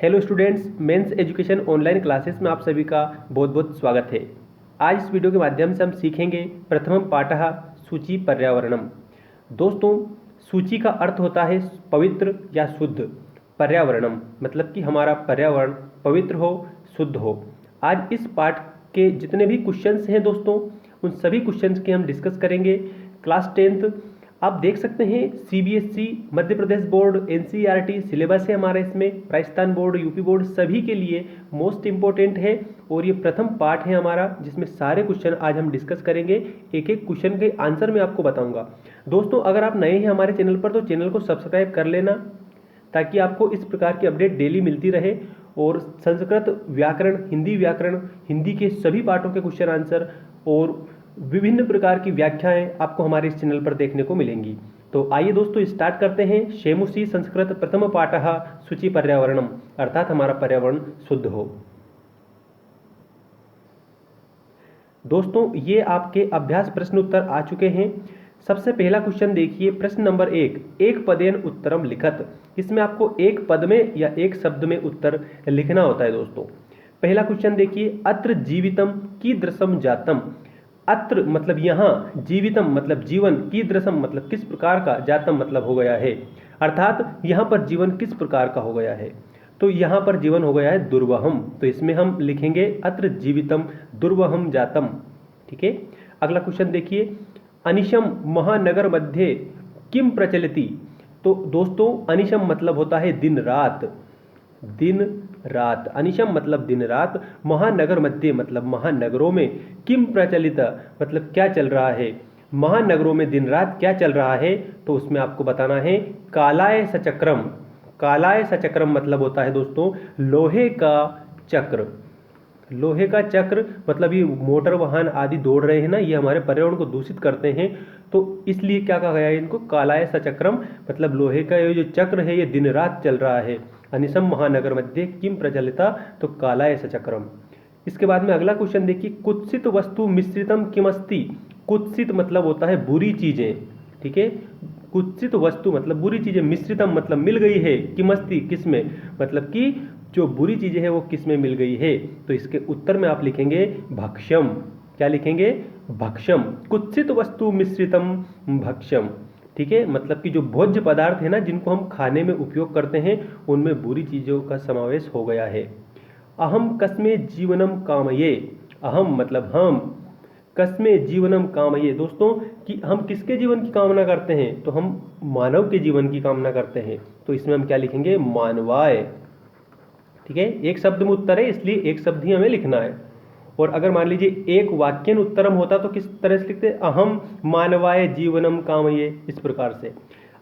Hello students, mens education online classes में आप सभी का बहुत बहुत स्वागत है। आज इस वीडियो के माध्यम से हम सीखेंगे प्रथमं पाठः सूचि पर्यावरणम। दोस्तों, सूचि का अर्थ होता है पवित्र या शुद्ध। पर्यावरणम मतलब कि हमारा पर्यावरण पवित्र हो, शुद्ध हो। आज इस पाठ के जितने भी क्वेश्चंस हैं दोस्तों, उन सभी क्वेश्चंस के हम डिस्कस करेंगे। क्लास 10th आप देख सकते हैं, CBSE, Madhya Pradesh board, NCERT syllabus है हमारा इसमें, राजस्थान बोर्ड, यूपी बोर्ड सभी के लिए मोस्ट इंपॉर्टेंट है। और ये प्रथम पार्ट है हमारा जिसमें सारे क्वेश्चन आज हम डिस्कस करेंगे। एक एक क्वेश्चन के आंसर मैं आपको बताऊंगा। दोस्तों, अगर आप नए हैं हमारे चैनल पर तो चैनल को सब्सक्राइब कर लेना, ताकि आपको इस प्रकार की अपडेट डेली मिलती रहे। और संस्कृत व्याकरण, हिंदी के सभी पाठों के क्वेश्चन आंसर और विभिन्न प्रकार की व्याख्याएं आपको हमारे इस चैनल पर देखने को मिलेंगी। तो आइए दोस्तों स्टार्ट करते हैं। शेमुषी संस्कृत प्रथम पाठः शुचि पर्यावरणम, अर्थात हमारा पर्यावरण शुद्ध हो। दोस्तों, ये आपके अभ्यास प्रश्न उत्तर आ चुके हैं। सबसे पहला क्वेश्चन देखिए, प्रश्न नंबर 1, एक पदेन उत्तरम लिखत। इसमें आपको एक पद में या एक शब्द में उत्तर लिखना होता है। दोस्तों, पहला क्वेश्चन देखिए, अत्र जीवितम कीदृशम जातम। अत्र मतलब यहाँ, जीवितम मतलब जीवन, कीदृशम मतलब किस प्रकार का, जातम मतलब हो गया है, अर्थात यहाँ पर जीवन किस प्रकार का हो गया है। तो यहाँ पर जीवन हो गया है दुर्वहम, तो इसमें हम लिखेंगे अत्र जीवितम दुर्वहम जातम। ठीक है। अगला क्वेश्चन देखिए, अनिशम महानगर मध्ये किम प्रचलति। तो दोस्तों, अनिशम मतलब होता है दिन रात, दिन रात, अनिशम मतलब दिन रात, महानगर मध्य मतलब महानगरों में, किम प्रचलित मतलब क्या चल रहा है, महानगरों में दिन रात क्या चल रहा है। तो उसमें आपको बताना है कालाय सचक्रम। कालाय सचक्रम मतलब होता है दोस्तों लोहे का चक्र। लोहे का चक्र मतलब ये मोटर वाहन आदि दौड़ रहे हैं ना, ये हमारे पर्यावरण को दूषित करते हैं, तो इसलिए क्या कहा गया है इनको, कालाय सचक्रम मतलब लोहे का ये जो चक्र है ये दिन रात चल रहा है। अनिशम महानगर मध्ये किम प्रचलिता, तो कालाय सचक्रम। इसके बाद में अगला क्वेश्चन देखिए, कुत्सित वस्तु मिश्रितम किमस्ति। कुत्सित मतलब होता है बुरी चीजें। ठीक है। कुत्सित वस्तु मतलब बुरी चीजें, मिश्रितम मतलब मिल गई है, किमस्ति किसमें, मतलब कि जो बुरी चीजें हैं वो किसमें मिल गई है। तो इसके उत्तर में आप लिखेंगे भक्ष्यम। क्या लिखेंगे, भक्ष्यम। कुत्सित वस्तु मिश्रितम भक्ष्यम। ठीक है। मतलब कि जो भोज्य पदार्थ है ना, जिनको हम खाने में उपयोग करते हैं, उनमें बुरी चीजों का समावेश हो गया है। अहम कस्मे जीवनम कामये। अहम मतलब हम, कस्मे जीवनम कामये दोस्तों कि हम किसके जीवन की कामना करते हैं, तो हम मानव के जीवन की कामना करते हैं। तो इसमें हम क्या लिखेंगे, मानवाय। ठीक है। एक शब्द में उत्तर है, इसलिए एक शब्द ही हमें लिखना है। और अगर मान लीजिए एक वाक्यन उत्तरम होता तो किस तरह से लिखते, अहम मानवाय जीवनम कामये, इस प्रकार से।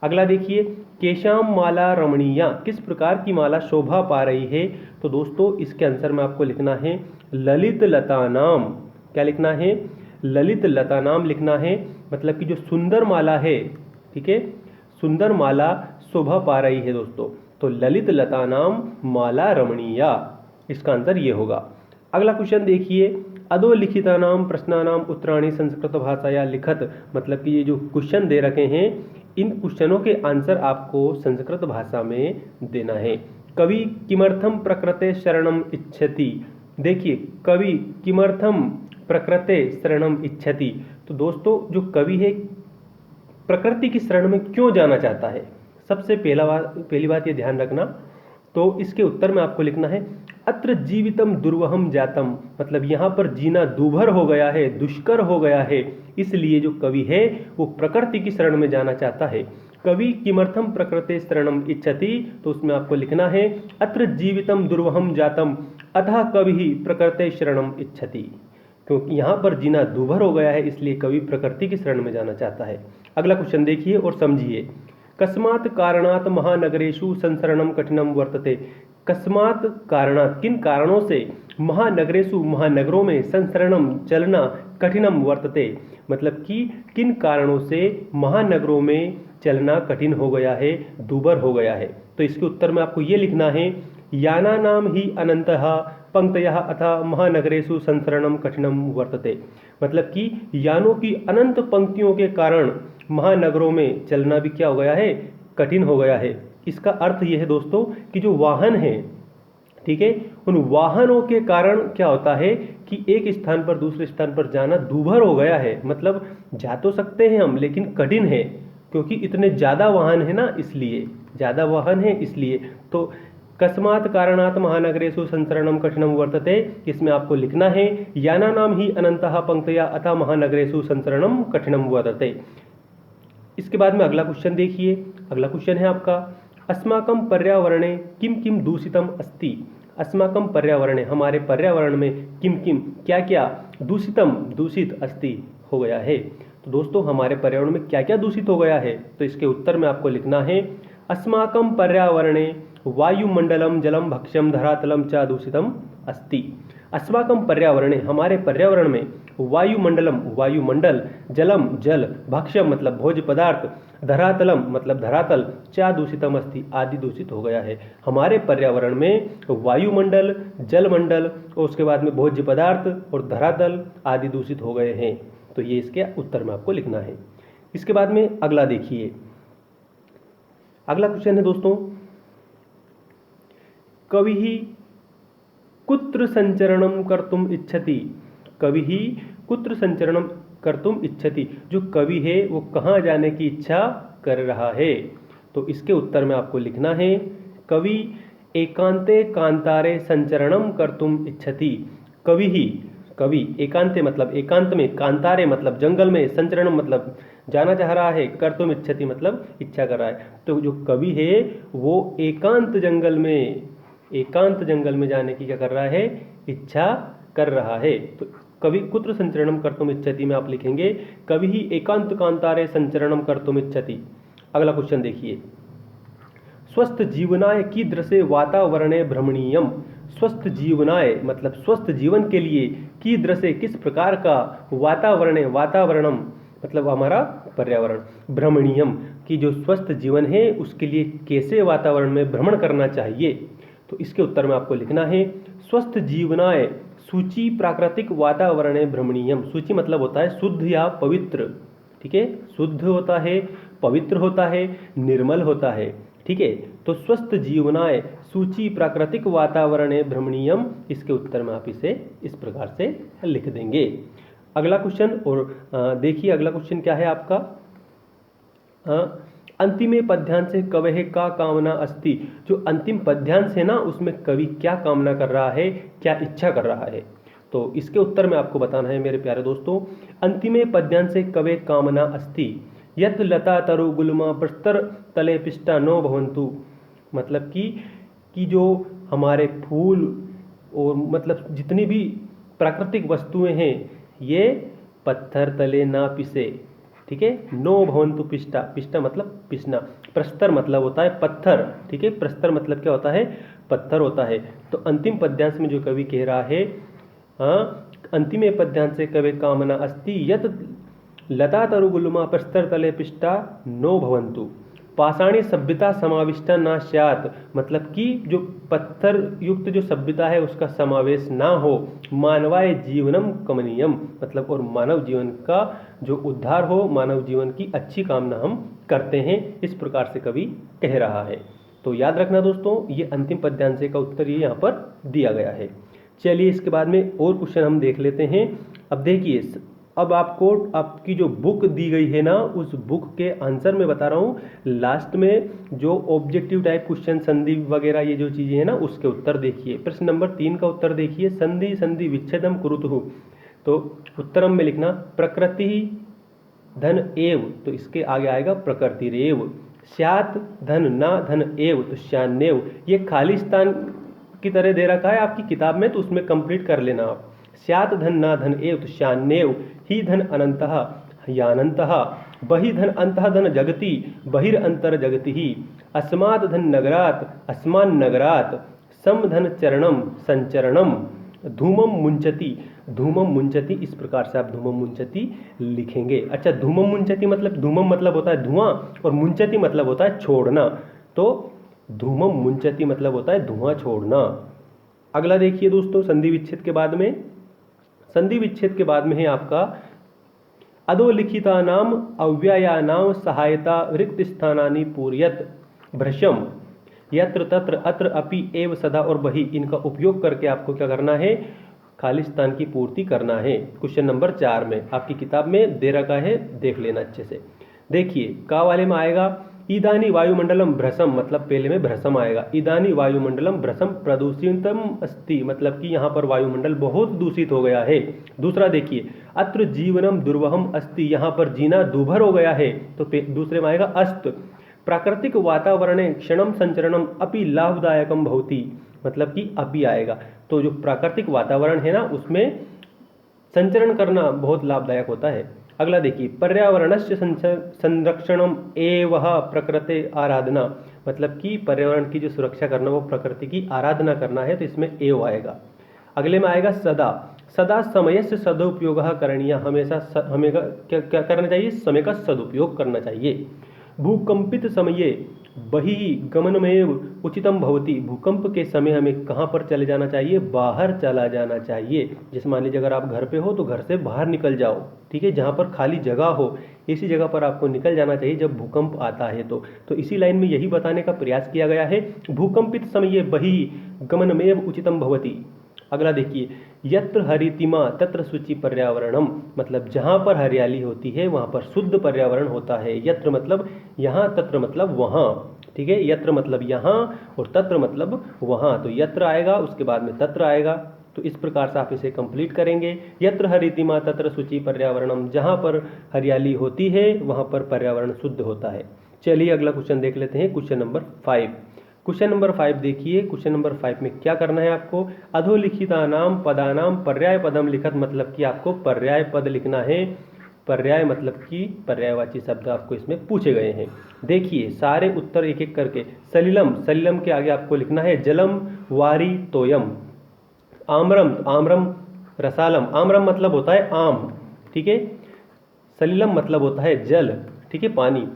अगला देखिए, केशाम माला रमणीया, किस प्रकार की माला शोभा पा रही है। तो दोस्तों, इसके आंसर में आपको लिखना है ललित लता नाम। क्या लिखना है, ललित लता नाम लिखना है, मतलब कि जो सुंदर माला है। ठीक है। सुंदर माला शोभा पा रही है दोस्तों, तो ललित लता नाम माला रमणीया, इसका आंसर ये होगा। अगला क्वेश्चन देखिए, अधोलिखितानाम प्रश्नानाम उत्तराणि संस्कृत भाषाया लिखत। मतलब कि ये जो क्वेश्चन दे रखे हैं, इन क्वेश्चनों के आंसर आपको संस्कृत भाषा में देना है। कवि किमर्थम प्रकृते शरणम इच्छति। देखिए, कवि किमर्थम प्रकृते शरणम इच्छति। तो दोस्तों, जो कवि है प्रकृति की शरण में क्यों जाना चाहता है, सबसे पहली बात ये ध्यान रखना। तो इसके उत्तर में आपको लिखना है अत्र जीवितम दुर्वहम जातम। मतलब यहाँ पर जीना दूभर हो गया है, दुष्कर हो गया है, इसलिए जो कवि है वो प्रकृति की शरण में जाना चाहता है। कवि किमर्थम प्रकृते शरणम इच्छति, तो उसमें आपको लिखना है अत्र जीवितम दुर्वहम जातम अतः कवि प्रकृते शरणम इच्छति। क्योंकि यहाँ पर जीना दूभर हो गया है, इसलिए कवि प्रकृति की शरण में जाना चाहता है। अगला क्वेश्चन देखिए और समझिए, कस्मात् कारणात् महानगरेषु संसरणम कठिनम वर्तते। कस्मात् कारणात् किन कारणों से, महानगरेषु महानगरों में, संसरणम चलना, कठिनम वर्तते मतलब कि किन कारणों से महानगरों में चलना कठिन हो गया है, दूभर हो गया है। तो इसके उत्तर में आपको ये लिखना है याना नाम ही अनंतः पंक्तयः अतः महानगरेषु संसरणम कठिनम वर्तते। मतलब कि यानों की अनंत पंक्तियों के कारण महानगरों में चलना भी क्या हो गया है, कठिन हो गया है। इसका अर्थ यह है दोस्तों कि जो वाहन है, ठीक है। उन वाहनों के कारण क्या होता है कि एक स्थान पर दूसरे स्थान पर जाना दूभर हो गया है, मतलब जा तो सकते हैं हम लेकिन कठिन है, क्योंकि इतने ज़्यादा वाहन है ना, इसलिए ज़्यादा वाहन है इसलिए। तो कस्मात् कारणात् महानगरेषु संचरणं कठिनं वर्तते, इसमें आपको लिखना है यानानां हि अनन्तः पंक्तया अतः महानगरेषु संचरणं कठिनं वर्तते। इसके बाद में अगला क्वेश्चन देखिए। अगला क्वेश्चन है आपका अस्माकं पर्यावरणे किम किम दूषितम अस्ति। अस्माकं पर्यावरणे, हमारे पर्यावरण में किम किम क्या क्या दूषितम दूषित अस्ति हो गया है। तो दोस्तों हमारे पर्यावरण में क्या क्या दूषित हो गया है, तो इसके उत्तर में आपको लिखना है अस्माकं पर्यावरणे वायुमंडलम जलम भक्ष्यम धरातलम च दूषितम अस्ति। अस्माकं पर्यावरणे, हमारे पर्यावरण में वायुमंडलम वायुमंडल, जलम जल, भक्ष्यम मतलब भोज्य पदार्थ, धरातलम मतलब धरातल, च दूषितम अस्ति आदि दूषित हो गया है। हमारे पर्यावरण में वायुमंडल, जलमंडल और उसके बाद में भोज्य पदार्थ और धरातल आदि दूषित हो गए हैं। तो ये इसके उत्तर में आपको लिखना है। इसके बाद में अगला देखिए। अगला क्वेश्चन है दोस्तों कविः कुत्र संचरणं कर्तुम इच्छति। कविः कुत्र संचरणं कर्तुम इच्छति, जो कवि है वो कहाँ जाने की इच्छा कर रहा है। तो इसके उत्तर में आपको लिखना है कवि एकांते कांतारे संचरणं कर्तुम इच्छति। कवि ही, कवि एकांते मतलब एकांत में, कांतारे मतलब जंगल में, संचरण मतलब जाना चाह रहा है, कर्तुम इच्छति मतलब इच्छा कर रहा है। तो जो कवि है वो एकांत जंगल में जाने की क्या कर रहा है, इच्छा कर रहा है। तो कवि कुत्र संचरणम कर्तुम इच्छति में आप लिखेंगे कवि ही एकांत कांतारे संचरणम कर्तुम इच्छति। अगला क्वेश्चन देखिए स्वस्थ जीवनाय कीदृशे वातावरणे भ्रमणीयम। स्वस्थ जीवनाय मतलब स्वस्थ जीवन के लिए कीदृशे किस प्रकार का वातावरणे, वातावरणम मतलब हमारा पर्यावरण, भ्रमणीयम कि जो स्वस्थ जीवन है उसके लिए कैसे वातावरण में भ्रमण करना चाहिए। तो इसके उत्तर में आपको लिखना है स्वस्थ जीवनाय सूची प्राकृतिक वातावरणे भ्रमणीयम। सूची मतलब होता है शुद्ध या पवित्र, ठीक है, शुद्ध होता है, पवित्र होता है, निर्मल होता है, ठीक है। तो स्वस्थ जीवनाय सूची प्राकृतिक वातावरणे भ्रमणीयम, इसके उत्तर में आप इसे इस प्रकार से लिख देंगे। अगला क्वेश्चन और देखिए अगला क्वेश्चन क्या है आपका अंतिमे पद्यांशे कवेः का कामना अस्ति। जो अंतिम पद्यांश है ना उसमें कवि क्या कामना कर रहा है, क्या इच्छा कर रहा है। तो इसके उत्तर में आपको बताना है मेरे प्यारे दोस्तों अंतिमे पद्यांशे कवेः कामना अस्ति यत् लता तरु गुल्मा प्रस्तर तले पिष्टा नो भवन्तु। मतलब कि जो हमारे फूल और मतलब जितनी भी प्राकृतिक वस्तुएं हैं ये पत्थर तले ना पिसे, ठीक है। नो भवन्तु पिष्टा, पिष्टा मतलब पिसना, प्रस्तर मतलब होता है पत्थर, ठीक है। प्रस्तर मतलब क्या होता है, पत्थर होता है। तो अंतिम पद्यांश में जो कवि कह रहा है अंतिमे पद्यांशे कवे कामना अस्ति यत् लता तरुगुल्मा प्रस्तर तले पिष्टा नो भवन्तु पाषाणी सभ्यता समाविष्टा ना स्यात्। मतलब कि जो पत्थर युक्त जो सभ्यता है उसका समावेश ना हो, मानवाय जीवनम कमनीयम मतलब और मानव जीवन का जो उद्धार हो, मानव जीवन की अच्छी कामना हम करते हैं, इस प्रकार से कवि कह रहा है। तो याद रखना दोस्तों ये अंतिम पद्यांश का उत्तर ये यहाँ पर दिया गया है। चलिए इसके बाद में और क्वेश्चन हम देख लेते हैं। अब देखिए अब आपको आपकी जो बुक दी गई है ना उस बुक के आंसर में बता रहा हूँ, लास्ट में जो ऑब्जेक्टिव टाइप क्वेश्चन संधि वगैरह ये जो चीजें हैं ना उसके उत्तर देखिए। प्रश्न नंबर 3 का उत्तर देखिए संधि संधि विच्छेदम कुरुतु। तो उत्तरम में लिखना प्रकृति धन एव, तो इसके आगे आएगा प्रकृति रेव। स्यात् धन ना धन एव तो श्यान्नेव। ये खाली स्थान की तरह दे रखा है आपकी किताब में तो उसमें कंप्लीट कर लेना आप। स्यात् धन ना धन एव तो श्यान्नेव। ही धन अनंतः यानंतः। बहि धन अंतः धन जगति बहिरंतर जगति ही। अस्मात् धन नगरात अस्मान नगरात। सम धन चरणम संचरणम। धूमम मुंचति धूमम मुंचति, इस प्रकार से आप धूमम मुंचति लिखेंगे। अच्छा धूमम मुंचति मतलब धूमम मतलब होता है धुआं और मुंचति मतलब होता है छोड़ना। तो धूमम मुंचति मतलब होता है धुआं छोड़ना। अगला देखिए दोस्तों संधि विच्छेद के बाद में, संधि विच्छेद के बाद में है आपका अधोलिखितानाम अव्ययानाम सहायता रिक्त स्थानानि पूरयत। भृशम यत्र तत्र अत्र अपि एव सदा और बहि इनका उपयोग करके आपको क्या करना है, खाली स्थान की पूर्ति करना है। क्वेश्चन नंबर 4 में आपकी किताब में दे रखा है, देख लेना अच्छे से। देखिए का वाले में आएगा इदानी वायुमंडलम भ्रसम, मतलब पहले में भ्रसम आएगा। इदानी वायुमंडलम भ्रसम प्रदूषितम अस्ति, मतलब कि यहाँ पर वायुमंडल बहुत दूषित हो गया है। दूसरा देखिए अत्र जीवनम दुर्वहम अस्ति, यहाँ पर जीना दुभर हो गया है। तो दूसरे में आएगा अस्त प्राकृतिक वातावरणे क्षणम संचरणम अपि लाभदायकम भवति, मतलब कि अपि आएगा। तो जो प्राकृतिक वातावरण है ना उसमें संचरण करना बहुत लाभदायक होता है। अगला देखिए पर्यावरणस्य संरक्षणम एवं प्रकृति आराधना, मतलब कि पर्यावरण की जो सुरक्षा करना वो प्रकृति की आराधना करना है, तो इसमें एव आएगा। अगले में आएगा सदा, सदा समय से सदुपयोग करणीय, हमेशा हमें क्या करना चाहिए, समय का सदुपयोग करना चाहिए। भूकंपित समये बहि गमनमेव उचितम भवति, भूकंप के समय हमें कहाँ पर चले जाना चाहिए, बाहर चला जाना चाहिए। जैसे मान लीजिए अगर आप घर पे हो तो घर से बाहर निकल जाओ, ठीक है, जहाँ पर खाली जगह हो इसी जगह पर आपको निकल जाना चाहिए जब भूकंप आता है। तो इसी लाइन में यही बताने का प्रयास किया गया है, भूकंपित समये बहि गमनमेव उचितम भवति। अगला देखिए यत्र हरितिमा तत्र शुचि पर्यावरणम, मतलब जहाँ पर हरियाली होती है वहाँ पर शुद्ध पर्यावरण होता है। यत्र मतलब यहाँ, तत्र मतलब वहाँ, ठीक है, यत्र मतलब यहाँ और तत्र मतलब वहाँ, तो यत्र आएगा उसके बाद में तत्र आएगा। तो इस प्रकार से आप इसे कंप्लीट करेंगे। यत्र हरितिमा तत्र शुचि पर्यावरणम, जहाँ पर हरियाली होती है वहाँ पर पर्यावरण शुद्ध होता है। चलिए अगला क्वेश्चन देख लेते हैं, क्वेश्चन नंबर 5। क्वेश्चन नंबर 5 देखिए, क्वेश्चन नंबर 5 में क्या करना है आपको, अधोलिखितानाम पदानाम पर्याय पदम लिखत, मतलब कि आपको पर्याय पद लिखना है। पर्याय मतलब कि पर्यायवाची शब्द आपको इसमें पूछे गए हैं। देखिए सारे उत्तर एक एक करके, सलिलम, सलिलम के आगे आपको लिखना है जलम वारी तोयम। आम्रम, आम्रम रसालम, आम्रम मतलब होता है आम, ठीक है। सलिलम मतलब होता है जल, ठीक है, पानी।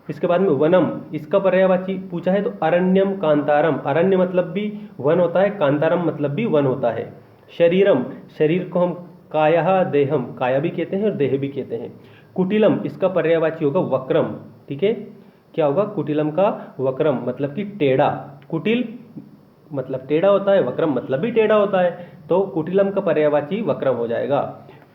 इसके बाद में वनम, इसका पर्यायवाची पूछा है तो अरण्यम कांतारम, अरण्य मतलब भी वन होता है, कांतारम मतलब भी वन होता है। शरीरम, शरीर को हम काया देहम, काया भी कहते हैं और देह भी कहते हैं। कुटिलम, इसका पर्यायवाची होगा वक्रम, ठीक है, क्या होगा, कुटिलम का वक्रम मतलब कि टेढ़ा। कुटिल मतलब टेढ़ा होता है, वक्रम मतलब भी टेढ़ा होता है, तो कुटिलम का पर्यायवाची वक्रम हो जाएगा।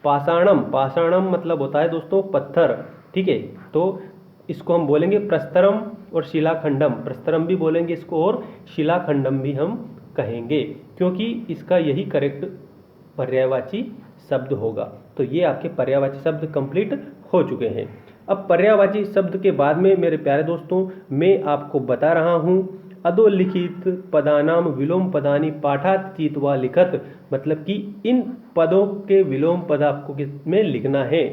पाषाणम, पाषाणम मतलब होता है दोस्तों पत्थर, ठीक है, तो इसको हम बोलेंगे प्रस्तरम और शिलाखंडम, प्रस्तरम भी बोलेंगे इसको और शिलाखंडम भी हम कहेंगे, क्योंकि इसका यही करेक्ट पर्यायवाची शब्द होगा। तो ये आपके पर्यायवाची शब्द कंप्लीट हो चुके हैं। अब पर्यायवाची शब्द के बाद में मेरे प्यारे दोस्तों मैं आपको बता रहा हूँ अधोलिखित पदानाम विलोम पदानी पाठात चीतवा लिखत, मतलब कि इन पदों के विलोम पद आपको किसमें लिखना है।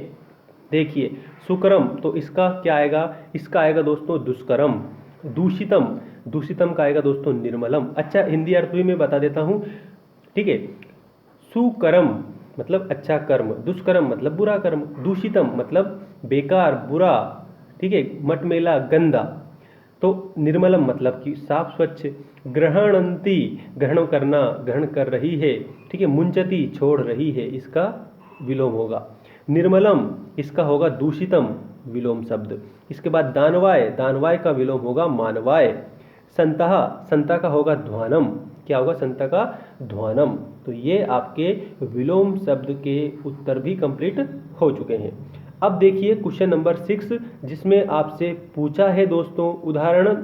देखिए सुकरम, तो इसका क्या आएगा, इसका आएगा दोस्तों दुष्करम। दूषितम, दूषितम का आएगा दोस्तों निर्मलम। अच्छा हिंदी अर्थ भी मैं बता देता हूँ, ठीक है। सुकरम मतलब अच्छा कर्म, दुष्कर्म मतलब बुरा कर्म, दूषितम मतलब बेकार बुरा, ठीक है, मटमेला गंदा, तो निर्मलम मतलब कि साफ स्वच्छ। ग्रहणंती ग्रहण करना, ग्रहण कर रही है, ठीक है। मुंचती छोड़ रही है, इसका विलोम होगा। निर्मलम इसका होगा दूषितम विलोम शब्द। इसके बाद दानवाय, दानवाय का विलोम होगा मानवाय। संतः, संता का होगा ध्वानम, क्या होगा, संता का ध्वानम। तो ये आपके विलोम शब्द के उत्तर भी कंप्लीट हो चुके हैं। अब देखिए क्वेश्चन नंबर 6 जिसमें आपसे पूछा है दोस्तों उदाहरण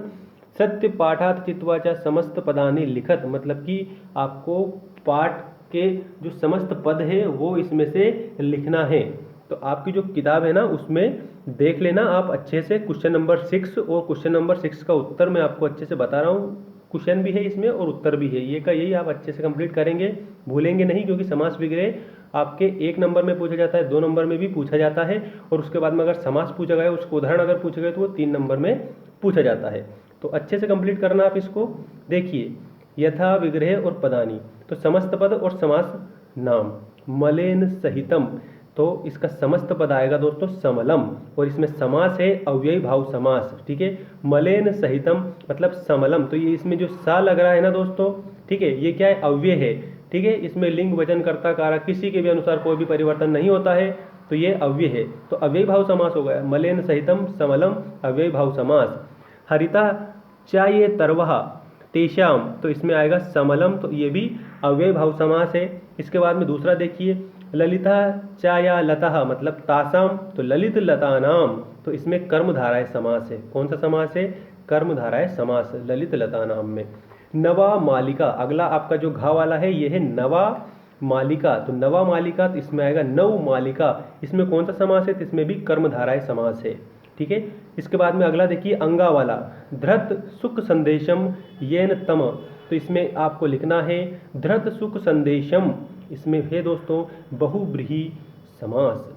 सत्य पाठात चित्वाचा समस्त पदानि लिखत, मतलब कि आपको पाठ के जो समस्त पद है वो इसमें से लिखना है। तो आपकी जो किताब है ना उसमें देख लेना आप अच्छे से, क्वेश्चन नंबर 6 और क्वेश्चन नंबर 6 का उत्तर मैं आपको अच्छे से बता रहा हूँ। क्वेश्चन भी है इसमें और उत्तर भी है, ये का यही आप अच्छे से कंप्लीट करेंगे, भूलेंगे नहीं, क्योंकि समास विग्रह आपके 1 नंबर में पूछा जाता है, 2 नंबर में भी पूछा जाता है, और उसके बाद में अगर समास पूछा गया उसको उदाहरण अगर पूछा गया तो वो 3 नंबर में पूछा जाता है। तो अच्छे से कंप्लीट करना आप इसको। देखिए यथा विग्रह और पदानी, तो समस्त पद और समास नाम। मलेन सहितम, तो इसका समस्त पद आएगा दोस्तों समलम, और इसमें समास है अव्ययी भाव समास, ठीक है। मलेन सहितम मतलब समलम, तो ये इसमें जो सा लग रहा है ना दोस्तों, ठीक है, ये क्या है, अव्यय है, ठीक है। इसमें लिंग वचन कर्ता कारक किसी के भी अनुसार कोई भी परिवर्तन नहीं होता है, तो ये अव्यय है, तो अव्ययी भाव समास हो गया। मलेन सहितम समलम अव्ययी भाव समास। हरिता चाये तरवहा, तेषाम, तो इसमें आएगा समलम, तो ये भी अव्यय भाव समास है। इसके बाद में दूसरा देखिए, ललिता चाया लता मतलब तासाम, तो ललित लतानाम, तो इसमें कर्मधारय समास है। कौन सा समास है? कर्मधारय समास ललित लतानाम में। नवा मालिका, अगला आपका जो घा वाला है ये है नवा मालिका, तो नवा मालिका, तो इसमें आएगा नव मालिका, इसमें कौन सा समास है? तो इसमें भी कर्मधारय समास है। ठीक है। इसके बाद में अगला देखिए अंगा वाला, धृत सुख संदेशम येन तम, तो इसमें आपको लिखना है धृत सुख संदेशम, इसमें है दोस्तों बहुब्रीहि समास।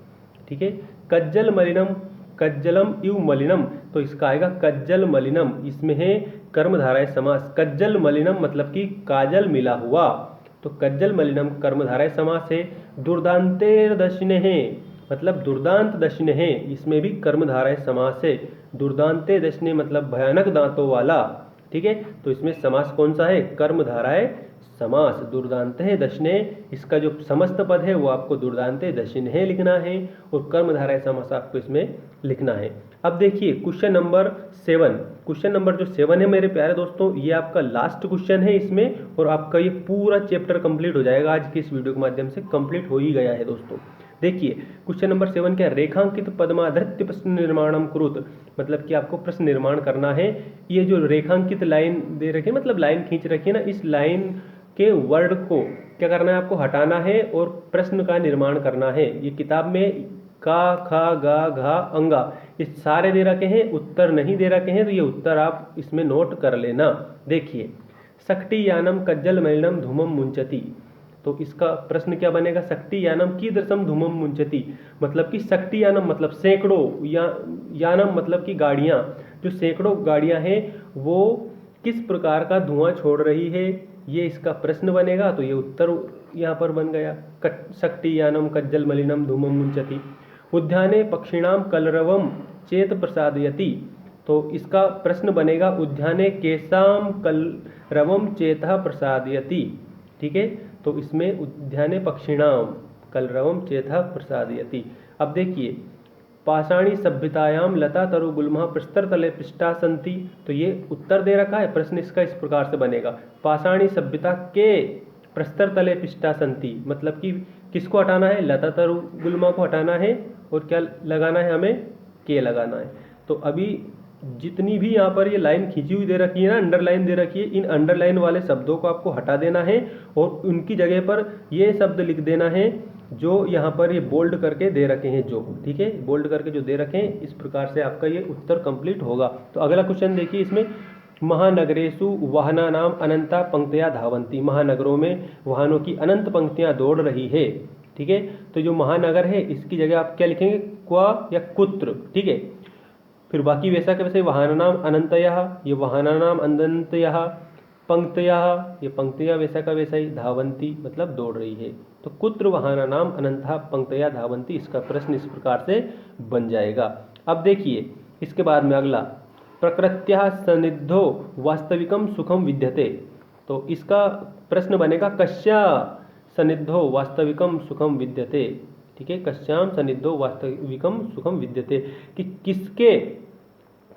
ठीक है। कज्जल मलिनम, कज्जलम इव मलिनम, तो इसका आएगा कज्जल मलिनम, इसमें है कर्मधारय समास। कज्जल मलिनम मतलब कि काजल मिला हुआ, तो कज्जल मलिनम कर्मधारय समास है। दुर्दांतेर दक्षिणे है मतलब दुर्दांत दक्षिणे है, इसमें भी कर्मधारय समास है। दुर्दांते दक्षिणे मतलब भयानक दांतों वाला। ठीक है। तो इसमें समास कौन सा है? कर्मधारय समास। दुर्दांते दक्षिणे, इसका जो समस्त पद है वो आपको दुर्दांते दक्षिणे लिखना है और कर्मधारय समास आपको इसमें लिखना है। अब देखिए क्वेश्चन नंबर 7, क्वेश्चन नंबर जो 7 है मेरे प्यारे दोस्तों, ये आपका लास्ट क्वेश्चन है इसमें, और आपका ये पूरा चैप्टर कंप्लीट हो जाएगा। आज की इस वीडियो के माध्यम से कंप्लीट हो ही गया है दोस्तों। देखिए क्वेश्चन नंबर 7 क्या, रेखांकित पद्माधृत्य प्रश्न निर्माणम कुरुत, मतलब कि आपको प्रश्न निर्माण करना है। ये जो रेखांकित लाइन दे रखी है मतलब लाइन खींच रखी है ना, इस लाइन के वर्ड को क्या करना है? आपको हटाना है और प्रश्न का निर्माण करना है। ये किताब में का, खा, गा, घा, अंगा ये सारे दे रखे हैं, उत्तर नहीं दे रखे हैं, तो ये उत्तर आप इसमें नोट कर लेना। देखिए, सक्टी यानम कज्जल मलिनम धूमम मुंचती, तो इसका प्रश्न क्या बनेगा? सक्टी यानम कीदृशम धूमम मुंचती, मतलब कि सक्टी यानम मतलब सैकड़ों, यानम मतलब कि गाड़ियां, जो सैकड़ों गाड़ियां हैं वो किस प्रकार का धुआं छोड़ रही है, ये इसका प्रश्न बनेगा। तो ये उत्तर यहाँ पर बन गया, सक्टी यानम कज्जल मलिनम धूमम मुंचती। उद्याने पक्षिणाम कलरवम चेत प्रसादयति, तो इसका प्रश्न बनेगा उद्याने केसाम कलरवम चेतः प्रसादयति। ठीक है। तो इसमें उद्याने पक्षिणाम कलरवम चेतः प्रसादयति। अब देखिए, पाषाणी सभ्यतायाम लता तरु गुल्मा प्रस्तर तले पृष्ठा संति, तो ये उत्तर दे रखा है। प्रश्न इसका इस प्रकार से बनेगा, पाषाणी सभ्यता के प्रस्तर तले पृष्ठा संति, मतलब कि किसको हटाना है? लता तरु गुल्मा को हटाना है, और क्या लगाना है हमें? के लगाना है। तो अभी जितनी भी यहाँ पर ये लाइन खींची हुई दे रखी है ना, अंडरलाइन दे रखी है, इन अंडरलाइन वाले शब्दों को आपको हटा देना है और उनकी जगह पर ये शब्द लिख देना है जो यहाँ पर ये बोल्ड करके दे रखे हैं जो। ठीक है, बोल्ड करके जो दे रखे हैं, इस प्रकार से आपका ये उत्तर कंप्लीट होगा। तो अगला क्वेश्चन देखिए, इसमें महानगरेषु वाहना नाम अनंता पंक्तियां धावंती, महानगरों में वाहनों की अनंत पंक्तियां दौड़ रही है। ठीक है। तो जो महानगर है इसकी जगह आप क्या लिखेंगे? क्वा या कुत्र। ठीक है। फिर बाकी वैसा के वैसे वाहनानाम अनंतयः, ये वाहनानाम अनंतयः, पंक्तयः, ये पंक्तियां वैसा का वैसा ही, धावंती मतलब दौड़ रही है। तो कुत्र वाहनानाम अनंतः पंक्तया धावंती, इसका प्रश्न इस प्रकार से बन जाएगा। अब देखिए इसके बाद में अगला, प्रकृत्या सन्निधो वास्तविकम सुखम विद्यते, तो इसका प्रश्न बनेगा कस्या सन्निधो वास्तविकम सुखम विद्यते। ठीक है, कस्याम सन्निधो वास्तविकम सुखम विद्यते, कि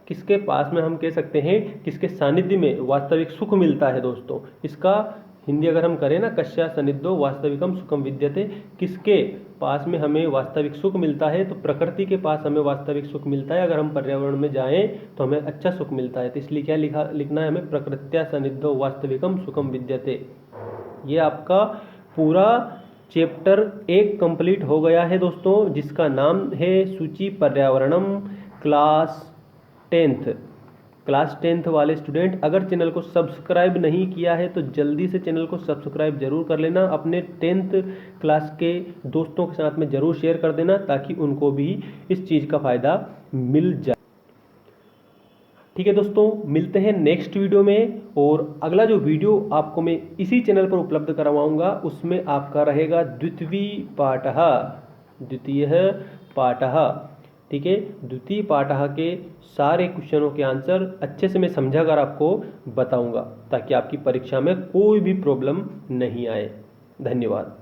किसके पास में हम कह सकते हैं किसके सानिध्य में वास्तविक सुख मिलता है दोस्तों। इसका हिंदी अगर हम करें ना, कस्या सन्निधो वास्तविकम सुखम विद्यते, किसके पास में हमें वास्तविक सुख मिलता है? तो प्रकृति के पास हमें वास्तविक सुख मिलता है। अगर हम पर्यावरण में जाएं तो हमें अच्छा सुख मिलता है। तो इसलिए क्या लिखना है हमें? प्रकृत्या सन्निधो वास्तविकम सुखम विद्यते। ये आपका पूरा चैप्टर 1 कंप्लीट हो गया है दोस्तों, जिसका नाम है सूची पर्यावरणम क्लास 10th वाले स्टूडेंट अगर चैनल को सब्सक्राइब नहीं किया है तो जल्दी से चैनल को सब्सक्राइब जरूर कर लेना। अपने 10th क्लास के दोस्तों के साथ में जरूर शेयर कर देना ताकि उनको भी इस चीज़ का फ़ायदा मिल जाए। ठीक है दोस्तों, मिलते हैं नेक्स्ट वीडियो में, और अगला जो वीडियो आपको मैं इसी चैनल पर उपलब्ध करवाऊंगा उसमें आपका रहेगा द्वितीय पाठः। ठीक है, द्वितीय पाठः के सारे क्वेश्चनों के आंसर अच्छे से मैं समझा कर आपको बताऊंगा ताकि आपकी परीक्षा में कोई भी प्रॉब्लम नहीं आए। धन्यवाद।